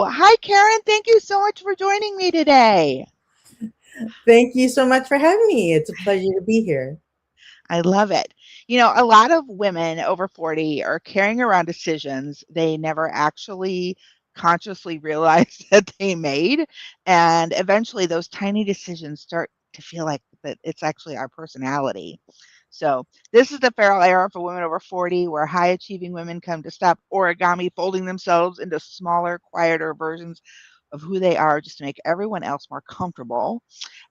So, hi, Karen. Thank you so much for joining me today. Thank you so much for having me. It's a pleasure to be here. I love it. A lot of women over 40 are carrying around decisions they never actually consciously realized that they made. And eventually, those tiny decisions start to feel like that it's actually our personality. So, this is the feral era for women over 40, where high achieving women come to stop origami folding themselves into smaller, quieter versions of who they are just to make everyone else more comfortable.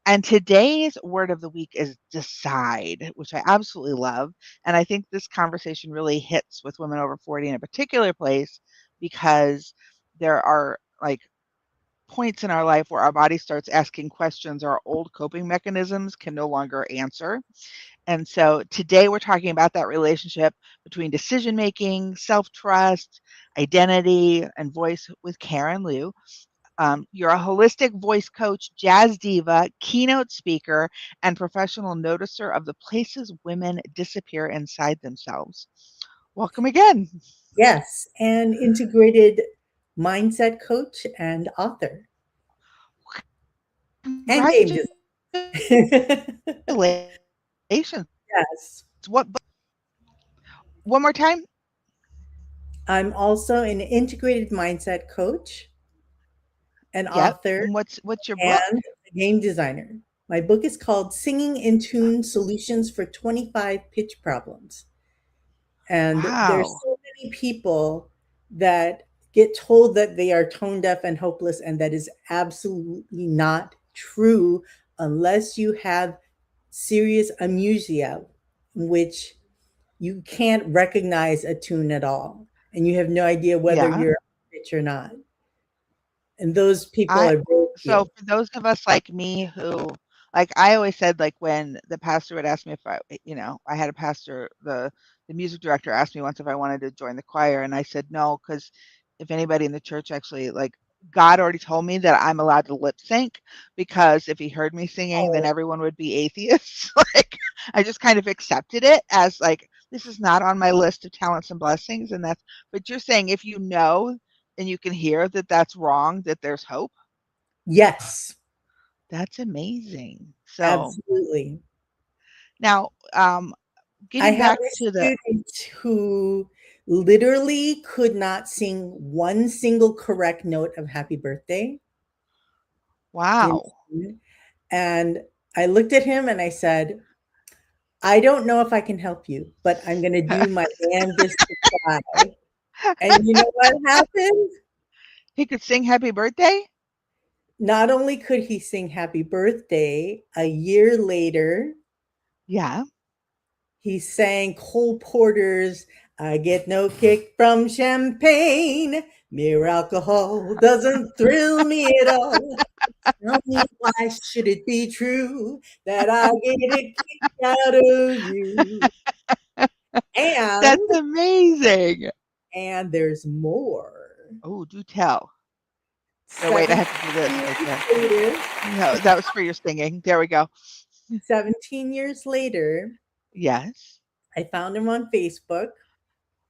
And today's word of the week is decide, which I absolutely love. And I think this conversation really hits with women over 40 in a particular place because there are like points in our life where our body starts asking questions our old coping mechanisms can no longer answer. And so today we're talking about that relationship between decision making, self trust, identity, and voice with Karen Liu. You're a holistic voice coach, jazz diva, keynote speaker, and professional noticer of the places women disappear inside themselves. Welcome again. Yes, and integrated mindset coach and author and game designer. Congratulations. Yes. One more time? I'm also an integrated mindset coach, an Yep. author, And what's your book? and a game designer. My book is called Singing in Tune Solutions for 25 Pitch Problems. And there's Wow. so many people that get told that they are tone deaf and hopeless, and that is absolutely not true unless you have serious amusia, in which you can't recognize a tune at all, and you have no idea whether Yeah. you're on pitch or not. And those people I are very so few. for those of us like me who like I always said like when the pastor would ask me if I had a pastor, the music director asked me once if I wanted to join the choir and I said no because if anybody in the church actually like God already told me that I'm allowed to lip sync because if he heard me singing then Oh, everyone would be atheists. Like I just kind of accepted it as like this is not on my list of talents and blessings and that's but you're saying if you know and you can hear that that's wrong, that there's hope. yes, That's amazing. So absolutely. now, I getting have back a to the student who literally could not sing one single correct note of happy birthday in wow. tune. And I looked at him and I said, I don't know if I can help you, but I'm going to do my damnedest to try. And you know what happened? He could sing happy birthday? Not only could he sing happy birthday, a year later, Yeah. he sang Cole Porter's I Get No Kick from Champagne. Mere alcohol doesn't thrill me at all. Tell me why should it be true that I get a kick out of you? That's And amazing. there's more. Oh, do tell. Oh, wait, I 17 have to do this right years there. later, No, that was for your singing. There we go. 17 years later, Yes. I found him on Facebook,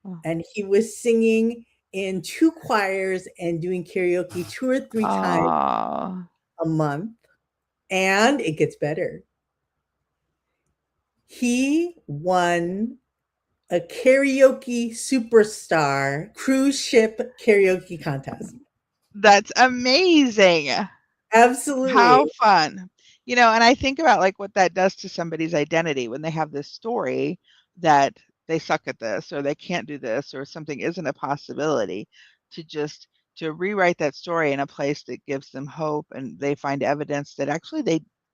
Oh. and he was singing in two choirs and doing karaoke two or three times Aw. a month. And it gets better. He won a karaoke superstar cruise ship karaoke contest. That's amazing. How Absolutely. fun. And I think about, like, what that does to somebody's identity when they have this story that they suck at this or they can't do this or something isn't a possibility, to just to rewrite that story in a place that gives them hope and they find evidence that actually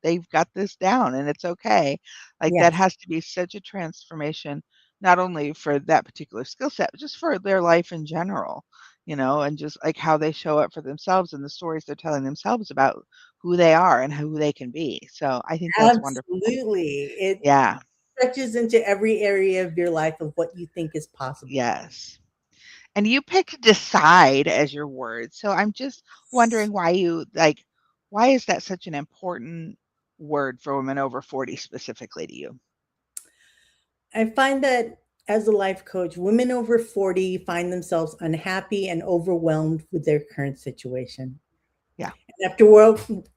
they've got this down and it's okay. Like, that Yes. has to be such a transformation, not only for that particular skill set, but just for their life in general, and just, like, how they show up for themselves and the stories they're telling themselves about who they are and who they can be. So I think that's wonderful. Absolutely. It Yeah. stretches into every area of your life of what you think is possible. Yes. And you picked decide as your word. So I'm just wondering why is that such an important word for women over 40 specifically to you? I find that as a life coach, women over 40 find themselves unhappy and overwhelmed with their current situation. Yeah. And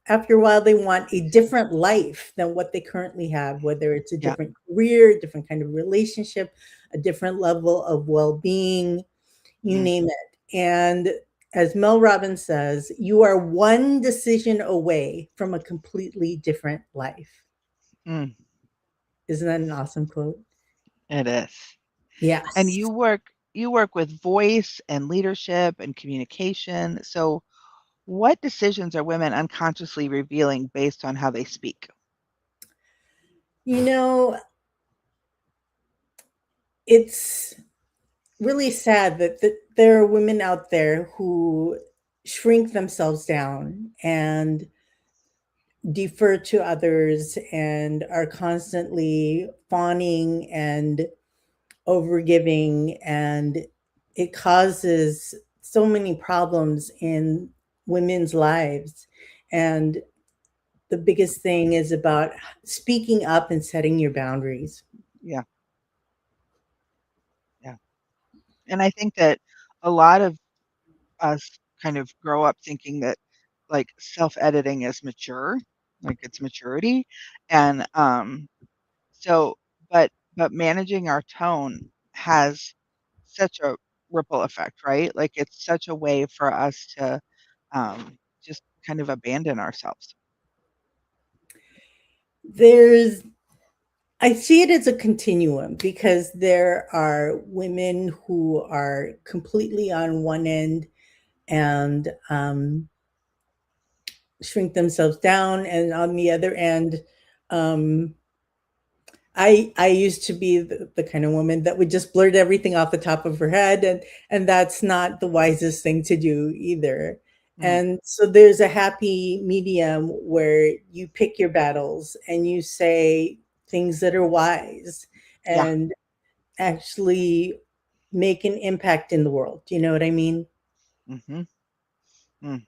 after a while, they want a different life than what they currently have, whether it's a Yeah. different career, a different kind of relationship, a different level of well being, you Mm, name it. And as Mel Robbins says, you are one decision away from a completely different life. mm, Isn't that an awesome quote? it is. And Yes. you work with voice and leadership and communication. So what decisions are women unconsciously revealing based on how they speak? You know, it's really sad that there are women out there who shrink themselves down and defer to others and are constantly fawning and overgiving, and it causes so many problems in women's lives. And the biggest thing is about speaking up and setting your boundaries. Yeah, yeah. And I think that a lot of us kind of grow up thinking that like self-editing is mature, like it's maturity. And so but managing our tone has such a ripple effect, right? Like it's such a way for us to just kind of abandon ourselves. There's I see it as a continuum because there are women who are completely on one end and shrink themselves down, and on the other end, um, I used to be the kind of woman that would just blurt everything off the top of her head, and that's not the wisest thing to do either. Mm, And so there's a happy medium where you pick your battles and you say things that are wise yeah. and actually make an impact in the world. Do you know what I mean? Mhm. Mm. Yeah.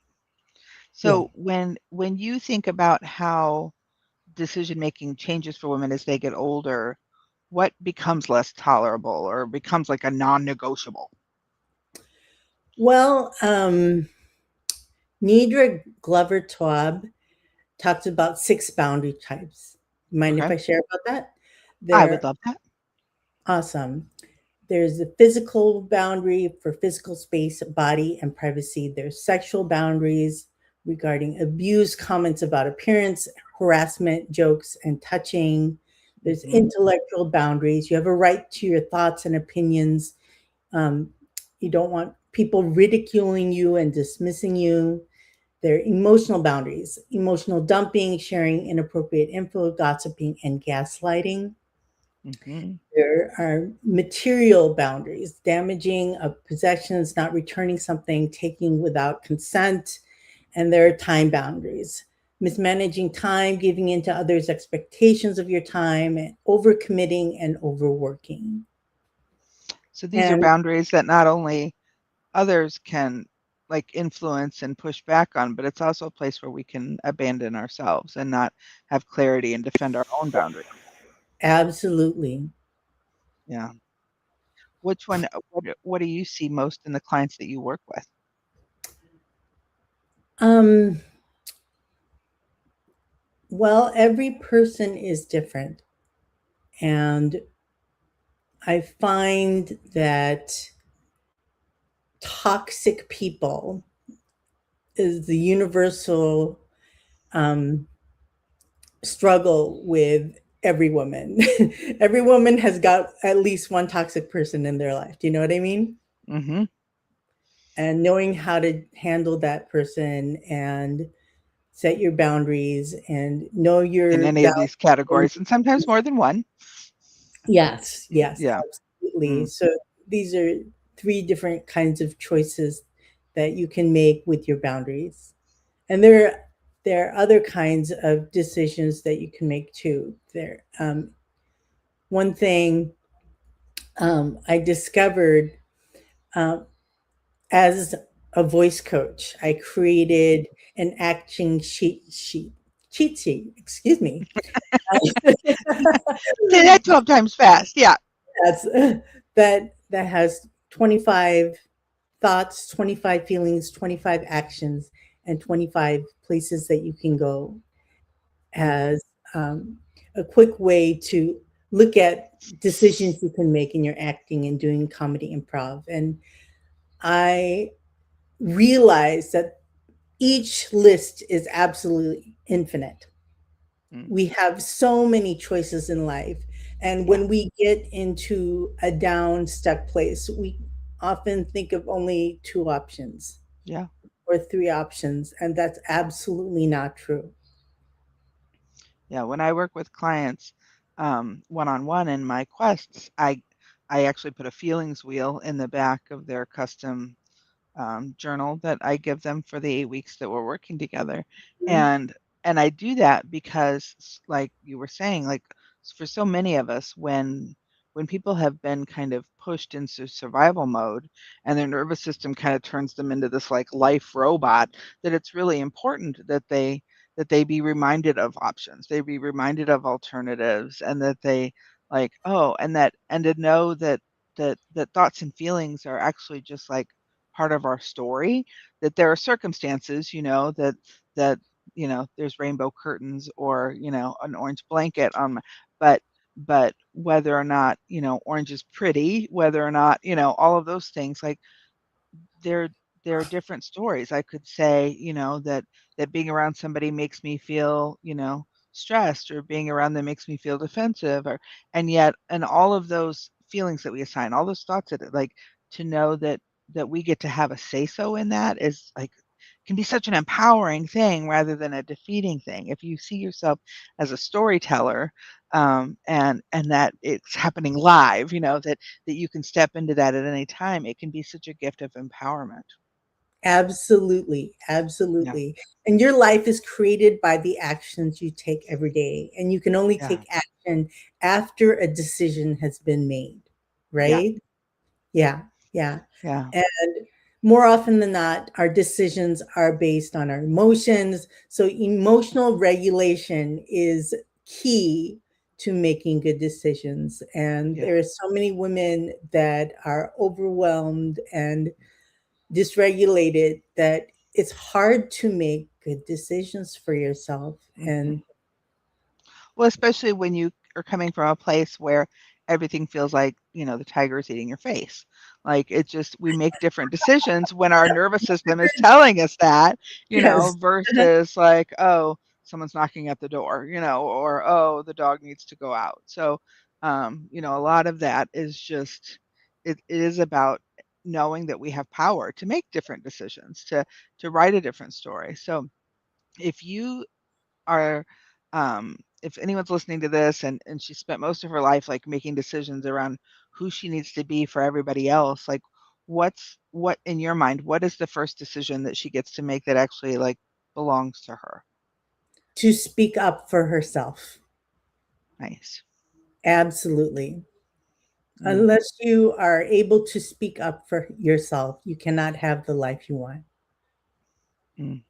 So when you think about how decision making changes for women as they get older, what becomes less tolerable or becomes like a non-negotiable? Well, Nidra Glover Taub talks about 6 boundary types. Mind if Okay. I share about that? I would They're love that. awesome. There's the physical boundary for physical space, body, and privacy. There's sexual boundaries regarding abuse, comments about appearance, harassment, jokes, and touching. There's Mhm. intellectual boundaries. You have a right to your thoughts and opinions. Um, you don't want people ridiculing you and dismissing you. There are emotional boundaries, emotional dumping, sharing inappropriate info, gossiping, and gaslighting. Mhm. There are material boundaries, damaging of possessions, not returning something, taking without consent. And there are time boundaries, mismanaging time, giving into others' expectations of your time, and overcommitting and overworking. So these are And boundaries that not only others can like influence and push back on, but it's also a place where we can abandon ourselves and not have clarity and defend our own boundaries. absolutely. Yeah. What do you see most in the clients that you work with? Um, well, every person is different. And I find that toxic people is the universal um, struggle with every woman. Every woman has got at least one toxic person in their life. Do you know what I mean? Mhm. And knowing how to handle that person and set your boundaries and know In your any of value. these categories, and sometimes more than one. Yes, yes, Yeah. absolutely. Mm. So these are 3 different kinds of choices that you can make with your boundaries. And there are other kinds of decisions that you can make too. One thing I discovered um, as a voice coach, I created an acting cheat sheet. Excuse me. Say that 12 times fast. Yeah. That's that has 25 thoughts, 25 feelings, 25 actions, and 25 places that you can go as a quick way to look at decisions you can make in your acting and doing comedy improv. And I realize that each list is absolutely infinite. Mm, We have so many choices in life. And yeah, when we get into a down, stuck place, we often think of only two options yeah. or three options. And that's absolutely not true. Yeah, when I work with clients, one-on-one in my quests, I actually put a feelings wheel in the back of their custom journal that I give them for the 8 weeks that we're working together. Mhm. And I do that because like you were saying, like for so many of us, when people have been kind of pushed into survival mode and their nervous system kind of turns them into this like life robot, that it's really important that they be reminded of options, they be reminded of alternatives, and that they like, oh, and to know that thoughts and feelings are actually just like part of our story, that there are circumstances, that, there's rainbow curtains or, an orange blanket on my, but whether or not, orange is pretty, whether or not, all of those things, like there there are different stories. I could say, that being around somebody makes me feel, stressed, or being around them makes me feel defensive, or and yet and all of those feelings that we assign, all those thoughts that like to know that we get to have a say so in that is like can be such an empowering thing rather than a defeating thing. If you see yourself as a storyteller, and that it's happening live, that you can step into that at any time, it can be such a gift of empowerment. Absolutely, Yeah, absolutely. And your life is created by the actions you take every day. And you can only yeah, take action after a decision has been made, yeah, right? Yeah, yeah. yeah, And more often than not, our decisions are based on our emotions. So emotional regulation is key to making good decisions. And yeah. there are so many women that are overwhelmed and dysregulated that it's hard to make good decisions for yourself. Mhm. And Well, especially when you are coming from a place where everything feels like, the tiger is eating your face. Like it just we make different decisions when our nervous system is telling us that, yes, versus like, oh, someone's knocking at the door, or oh, the dog needs to go out. So, a lot of that is just it is about knowing that we have power to make different decisions, to write a different story. So, if you are if anyone's listening to this and she spent most of her life like making decisions around who she needs to be for everybody else, like what in your mind, what is the first decision that she gets to make that actually like belongs to her? to speak up for herself. Nice. Absolutely. Mm, Unless you are able to speak up for yourself, you cannot have the life you want. mm.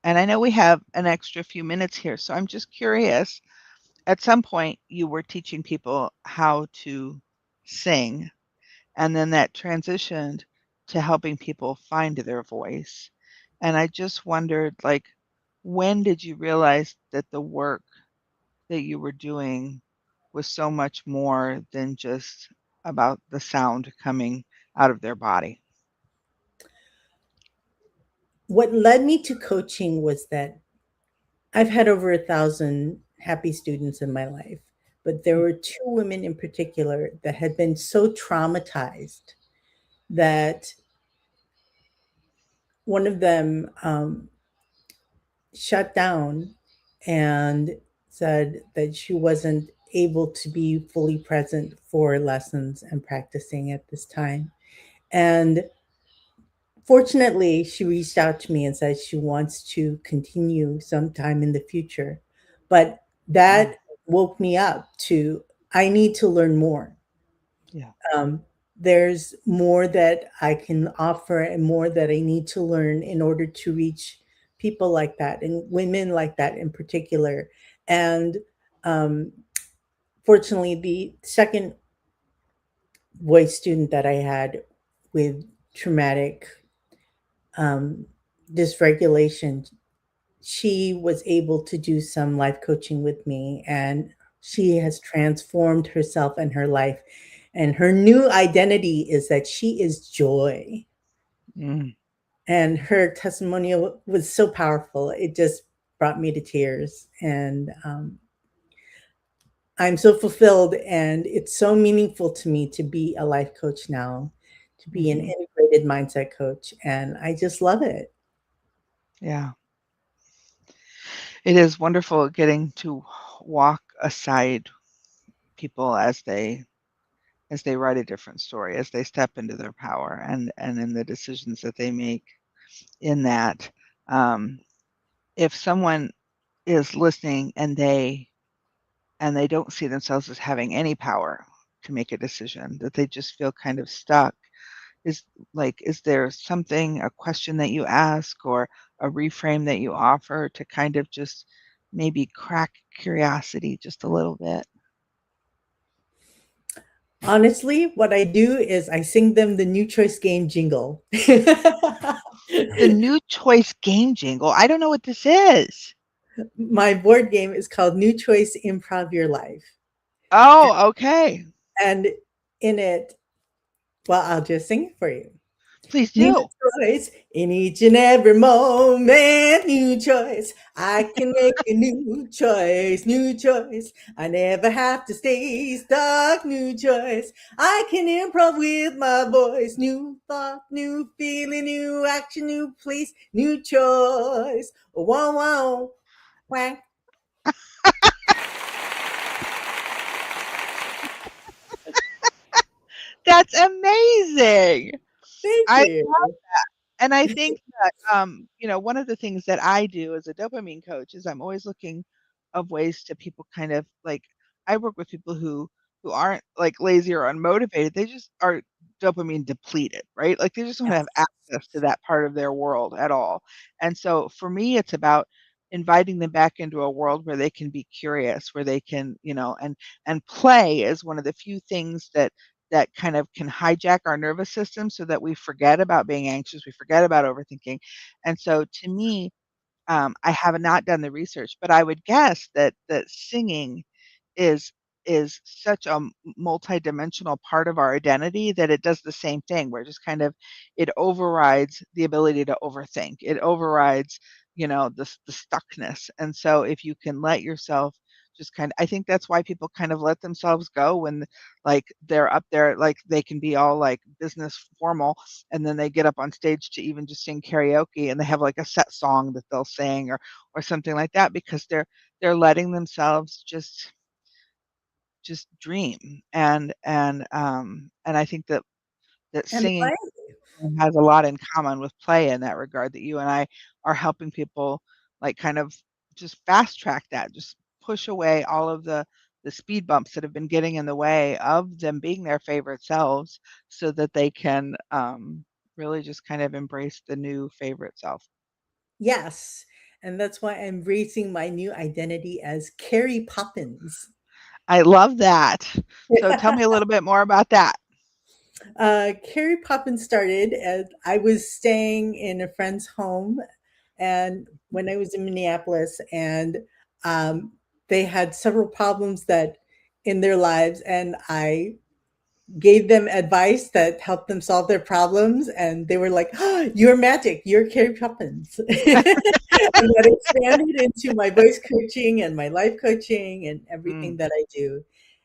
And I know we have an extra few minutes here, so I'm just curious. At some point, you were teaching people how to sing, and then that transitioned to helping people find their voice. And I just wondered, like, when did you realize that the work that you were doing was so much more than just about the sound coming out of their body? What led me to coaching was that I've had over 1,000 happy students in my life, but there Mm, were two women in particular that had been so traumatized that one of them shut down and said that she wasn't able to be fully present for lessons and practicing at this time. And fortunately, she reached out to me and said she wants to continue sometime in the future. But wow. that woke me up to I need to learn more. Yeah. Um, there's more that I can offer and more that I need to learn in order to reach people like that and women like that in particular. And um, fortunately, the second voice student that I had with traumatic um, dysregulation, she was able to do some life coaching with me, and she has transformed herself and her life. And her new identity is that she is joy. Mm. And her testimonial was so powerful. It just brought me to tears. And I'm so fulfilled, and it's so meaningful to me to be a life coach now, to be an Mhm. integrated mindset coach. And I just love it. Yeah. It is wonderful getting to walk aside people as they write a different story, as they step into their power and in the decisions that they make in that. Um, if someone is listening and they don't see themselves as having any power to make a decision, that they just feel kind of stuck, is is there something, a question that you ask or a reframe that you offer to kind of just maybe crack curiosity just a little bit? Honestly, what I do is I sing them the New Choice Game jingle. The new choice game jingle. I don't know what this is. My board game is called New Choice Improv Your Life. Oh, okay. And in it, well, I'll just sing it for you. Please New do. choice in each and every moment. New choice. I can make a new choice. New choice. I never have to stay stuck. New choice. I can improv with my voice. New thought, new feeling, new action, new place, new choice. Wow, wow, whack. That's amazing. Thank I you. And I think that, one of the things that I do as a dopamine coach is I'm always looking of ways to people kind of like I work with people who aren't like lazy or unmotivated. They just are dopamine depleted, right? Like they just don't have Yes. access to that part of their world at all. And so for me, it's about inviting them back into a world where they can be curious, where they can, and play is one of the few things that kind of can hijack our nervous system so that we forget about being anxious, we forget about overthinking. And so to me, I have not done the research, but I would guess that singing is is such a multidimensional part of our identity that it does the same thing, where just kind of it overrides the ability to overthink. It overrides, the stuckness. And so if you can let yourself just kind of I think that's why people kind of let themselves go when they're up there, like they can be all like business formal and then they get up on stage to even just sing karaoke and they have like a set song that they'll sing or something like that because they're letting themselves just dream. And I think that And singing play. has a lot in common with play in that regard, that you and I are helping people, like, kind of just fast track that, just push away all of the speed bumps that have been getting in the way of them being their favorite selves so that they can, really just kind of embrace the new favorite self. Yes. And that's why I'm embracing my new identity as Carrie Poppins. I love that. So tell me a little bit more about that. Carrie Poppins started as I was staying in a friend's home, and when I was in Minneapolis, and um, they had several problems that in their lives, and I gave them advice that helped them solve their problems, and they were like, oh, "You're magic. You're Carrie Poppins," and that expanded into my voice coaching and my life coaching and everything Mm, that I do.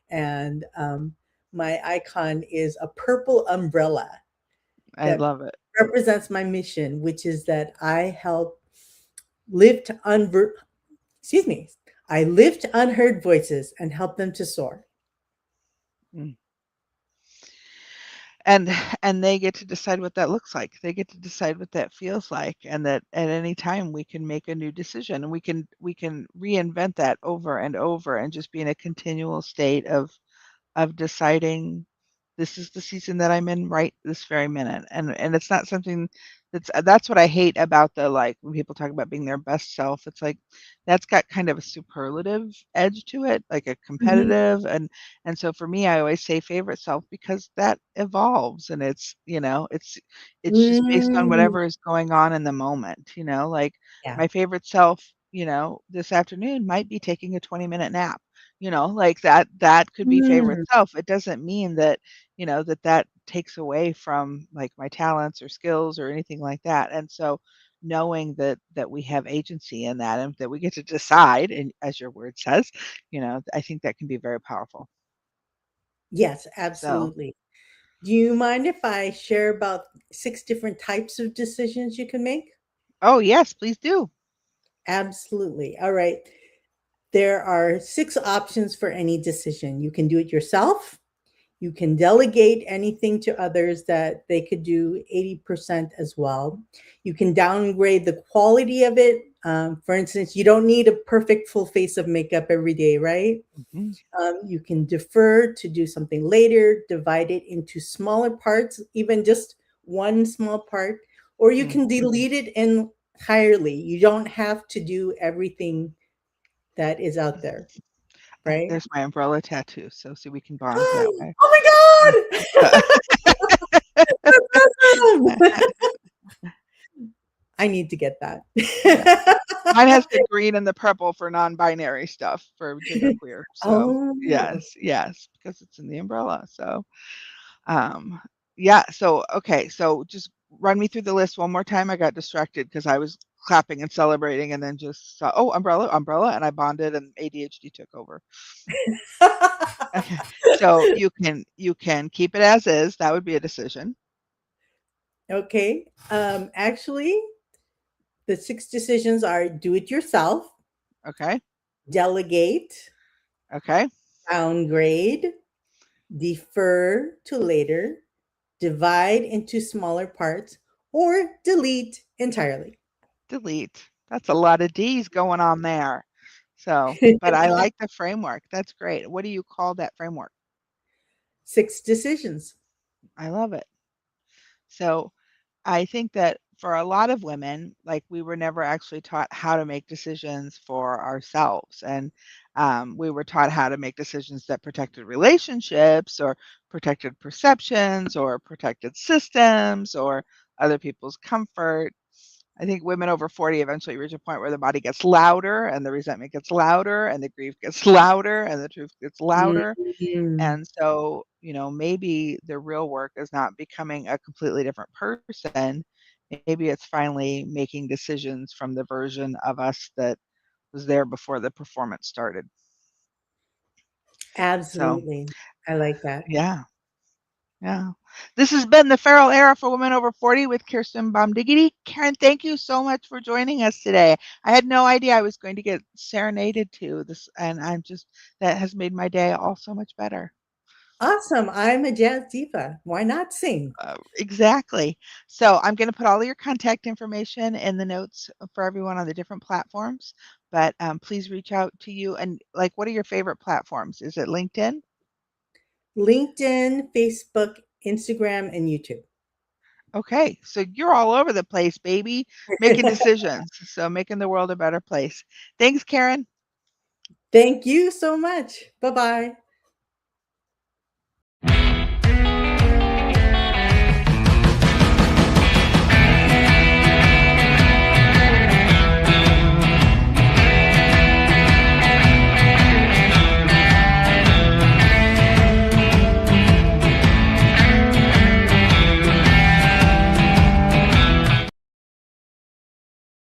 And my icon is a purple umbrella I that love it. represents my mission, which is that I help lift excuse me, I lift unheard voices and help them to soar. Mm. And and they get to decide what that looks like. They get to decide what that feels like, and that at any time we can make a new decision, and we can reinvent that over and over and just be in a continual state of deciding this is the season that I'm in right this very minute. And it's not something that's what I hate about the like when people talk about being their best self. It's like that's got kind of a superlative edge to it, like a Mhm. competitive and so for me I always say favorite self because that evolves and it's just based on Mm, whatever is going on in the moment, like yeah. my favorite self, this afternoon might be taking a 20-minute nap. Like that could be favorite Mm, self. It doesn't mean that, that takes away from like my talents or skills or anything like that. And so knowing that we have agency in that and that we get to decide, and as your word says, I think that can be very powerful. yes, So, absolutely. Do you mind if I share about 6 different types of decisions you can make? oh yes, please do. Absolutely. All right. There are 6 options for any decision. You can do it yourself. You can delegate anything to others that they could do 80% as well. You can downgrade the quality of it. For instance, you don't need a perfect full face of makeup every day, right? Mhm, You can defer to do something later, divide it into smaller parts, even just one small part, or you mm. can delete it entirely. You don't have to do everything that is out there, right? There's my umbrella tattoo. So see, we can bond that Oh way. my God! That's awesome. I need to get that. Yeah. Mine has the green and the purple for non-binary stuff, for genderqueer. So, Oh, yes, yes, because it's in the umbrella. So, um, yeah. So, okay. So, just run me through the list one more time. I got distracted because I was clapping and celebrating, and then just saw, oh, umbrella, umbrella, and I bonded, and ADHD took over. Okay. So you can keep it as is. That would be a decision. okay. Actually, the 6 decisions are do it yourself, Okay. delegate, Okay. downgrade, defer to later, divide into smaller parts, or delete entirely. Delete. That's a lot of D's going on there. So, but I like the framework. That's great. What do you call that framework? 6 decisions. I love it. So, I think that for a lot of women, like we were never actually taught how to make decisions for ourselves. And we were taught how to make decisions that protected relationships or protected perceptions or protected systems or other people's comfort. I think women over 40 eventually reach a point where the body gets louder and the resentment gets louder and the grief gets louder and the truth gets louder. Mm, And so, maybe the real work is not becoming a completely different person. Maybe it's finally making decisions from the version of us that was there before the performance started. So, absolutely. I like that. yeah. Yeah. This has been the Feral Era for Women Over 40 with Kirsten Baumdiggity. Karen, thank you so much for joining us today. I had no idea I was going to get serenaded to this, and that has made my day all so much better. Awesome. I'm a jazz diva. Why not sing? Exactly. So I'm going to put all your contact information in the notes for everyone on the different platforms, but please reach out to you. And like, what are your favorite platforms? Is it LinkedIn? LinkedIn, Facebook, Instagram, and YouTube. Okay, so you're all over the place, baby, making decisions. So making the world a better place. Thanks, Karen. Thank you so much. Bye bye.